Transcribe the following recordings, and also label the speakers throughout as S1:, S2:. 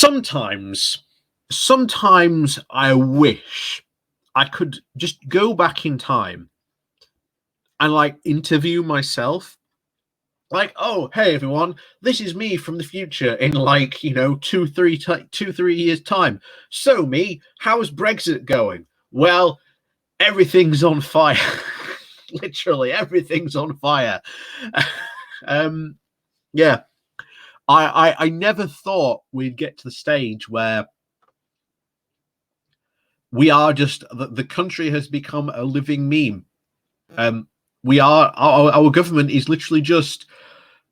S1: Sometimes I wish I could just go back in time and like interview myself. Like, oh, hey everyone, this is me from the future in like, 2, 3 years time. So me, how's Brexit going? Well, everything's on fire. Literally everything's on fire. um, yeah. I never thought we'd get to the stage where we are just the country has become a living meme. We are our government is literally just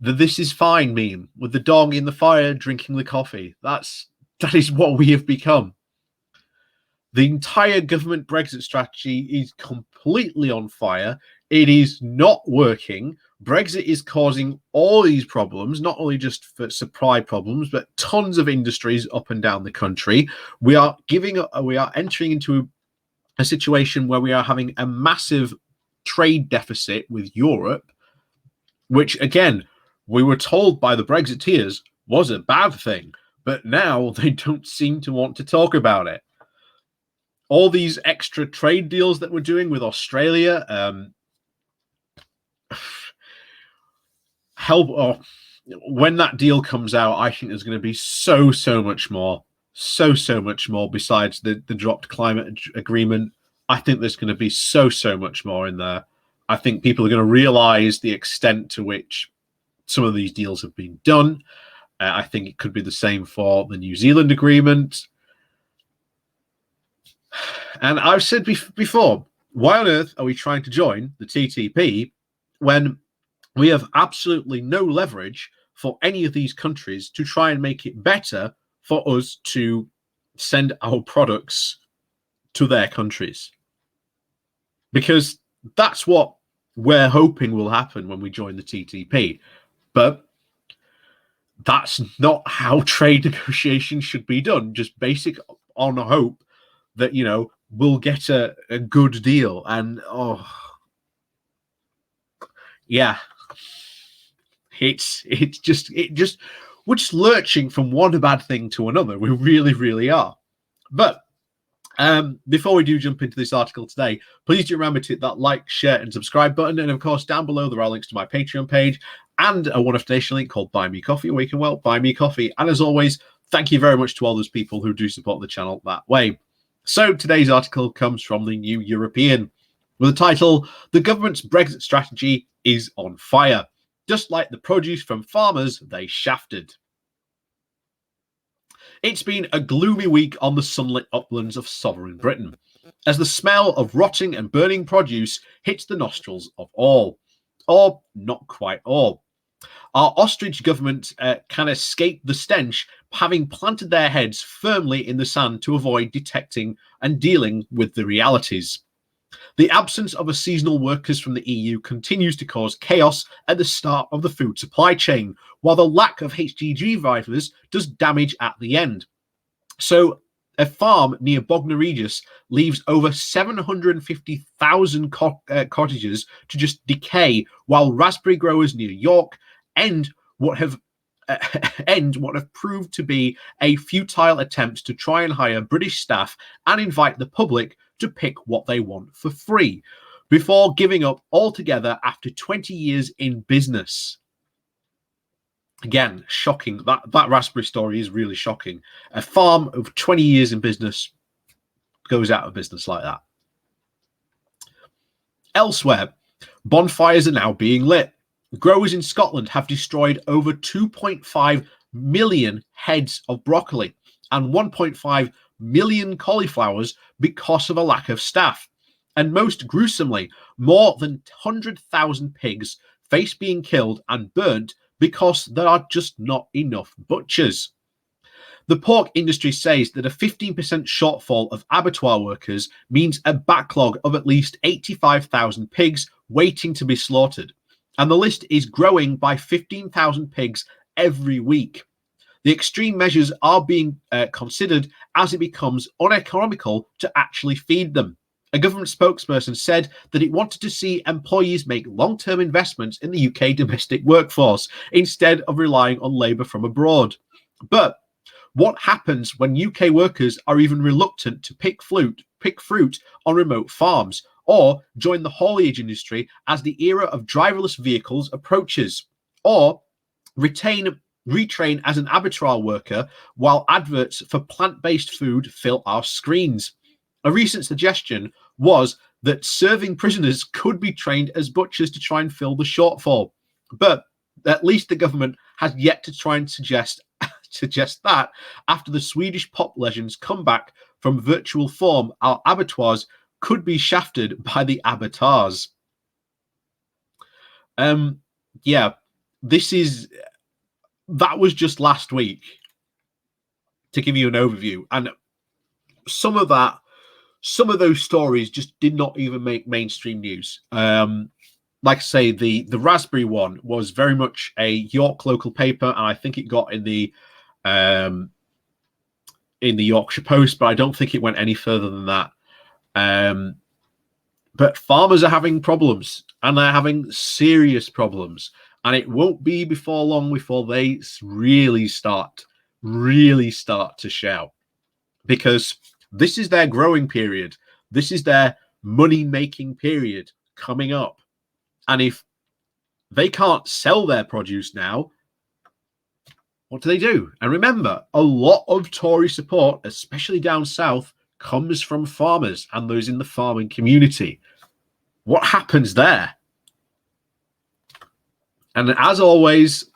S1: the "this is fine" meme with the dog in the fire drinking the coffee. That is what we have become. The entire government Brexit strategy is completely on fire. It is not working. Brexit is causing all these problems, not only just for supply problems, but tons of industries up and down the country. We are entering into a situation where we are having a massive trade deficit with Europe, which again, we were told by the Brexiteers was a bad thing, but now they don't seem to want to talk about it. All these extra trade deals that we're doing with Australia, when that deal comes out, I think there's going to be so much more besides the dropped climate agreement. I think there's going to be so much more in there. I think people are going to realize the extent to which some of these deals have been done. I think it could be the same for the New Zealand agreement. And I've said before, why on earth are we trying to join the TTP when we have absolutely no leverage for any of these countries to try and make it better for us to send our products to their countries? Because that's what we're hoping will happen when we join the TTP. But that's not how trade negotiations should be done. Just basic on hope that, we'll get a good deal. And we're just lurching from one bad thing to another. We really are. But before we do jump into this article today, please do remember to hit that like, share, and subscribe button. And of course, down below there are links to my Patreon page and a one-off donation link called Buy Me Coffee, where you can buy me coffee. And as always, thank you very much to all those people who do support the channel that way. So today's article comes from the New European with the title, "The Government's Brexit Strategy is on Fire. Just like the produce from farmers they shafted." It's been a gloomy week on the sunlit uplands of sovereign Britain, as the smell of rotting and burning produce hits the nostrils of all, or not quite all. Our ostrich government can escape the stench, having planted their heads firmly in the sand to avoid detecting and dealing with the realities. The absence of seasonal workers from the EU continues to cause chaos at the start of the food supply chain, while the lack of HGG drivers does damage at the end. So, a farm near Bognor Regis leaves over 750,000 cottages to just decay, while raspberry growers near York end what have proved to be a futile attempt to try and hire British staff and invite the public to pick what they want for free, before giving up altogether after 20 years in business. Again, shocking. That raspberry story is really shocking. A farm of 20 years in business goes out of business like that. Elsewhere, bonfires are now being lit. Growers in Scotland have destroyed over 2.5 million heads of broccoli and 1.5 million cauliflowers because of a lack of staff. And most gruesomely, more than 100,000 pigs face being killed and burnt because there are just not enough butchers. The pork industry says that a 15% shortfall of abattoir workers means a backlog of at least 85,000 pigs waiting to be slaughtered. And the list is growing by 15,000 pigs every week. The extreme measures are being considered as it becomes uneconomical to actually feed them. A government spokesperson said that it wanted to see employees make long-term investments in the UK domestic workforce instead of relying on labour from abroad. But What happens when UK workers are even reluctant to pick fruit on remote farms or join the haulage industry as the era of driverless vehicles approaches, or retrain as an abattoir worker while adverts for plant-based food fill our screens? A recent suggestion was that serving prisoners could be trained as butchers to try and fill the shortfall. But at least the government has yet to try and suggest that after the Swedish pop legend's comeback from virtual form, our abattoirs could be shafted by the abattoirs. Yeah, that was just last week, to give you an overview. And some of those stories just did not even make mainstream news. Like I say, the raspberry one was very much a York local paper, and I think it got in the Yorkshire Post, but I don't think it went any further than that. But farmers are having problems, and they're having serious problems, and it won't be before long before they really start to shout, because this is their growing period. This is their money-making period coming up. And if they can't sell their produce now, what do? And remember, a lot of Tory support, especially down south, comes from farmers and those in the farming community. What happens there? And as always,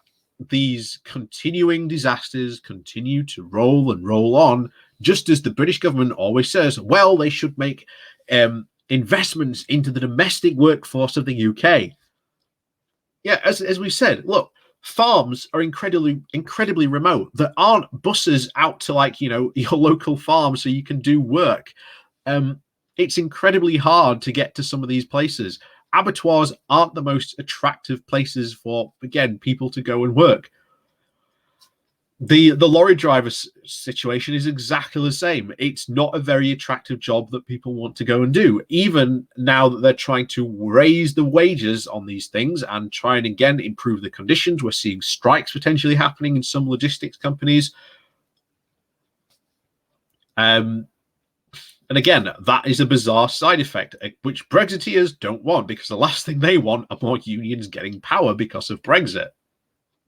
S1: these continuing disasters continue to roll and roll on, just as the British government always says, well, they should make investments into the domestic workforce of the UK. Yeah, as we said, look, farms are incredibly remote. There aren't buses out to, like, your local farm so you can do work. It's incredibly hard to get to some of these places. Abattoirs aren't the most attractive places for, again, people to go and work. The lorry driver situation is exactly the same. It's not a very attractive job that people want to go and do, even now that they're trying to raise the wages on these things and try and, again, improve the conditions. We're seeing strikes potentially happening in some logistics companies. And again, that is a bizarre side effect, which Brexiteers don't want, because the last thing they want are more unions getting power because of Brexit.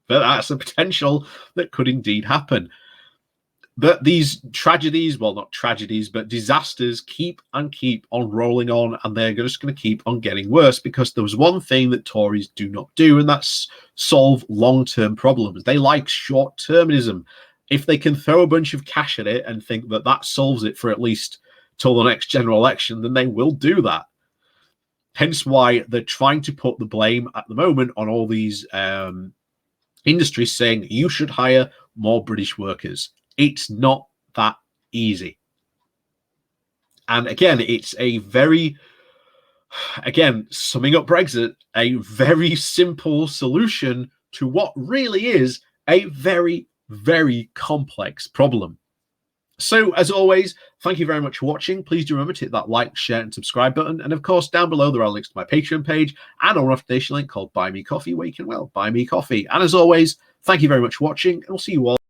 S1: But that's a potential that could indeed happen. But these tragedies, well, not tragedies, but disasters keep on rolling on, and they're just going to keep on getting worse, because there was one thing that Tories do not do, and that's solve long-term problems. They like short-termism. If they can throw a bunch of cash at it and think that that solves it for at least till the next general election, then they will do that. Hence why they're trying to put the blame at the moment on all these industries, saying you should hire more British workers. It's not that easy. And again, it's a very, again, summing up Brexit, a very simple solution to what really is a very, very complex problem. So, as always, thank you very much for watching. Please do remember to hit that like, share, and subscribe button. And of course, down below, there are links to my Patreon page and a recommendation link called Buy Me Coffee, where you can, well, buy me coffee. And as always, thank you very much for watching, and we'll see you all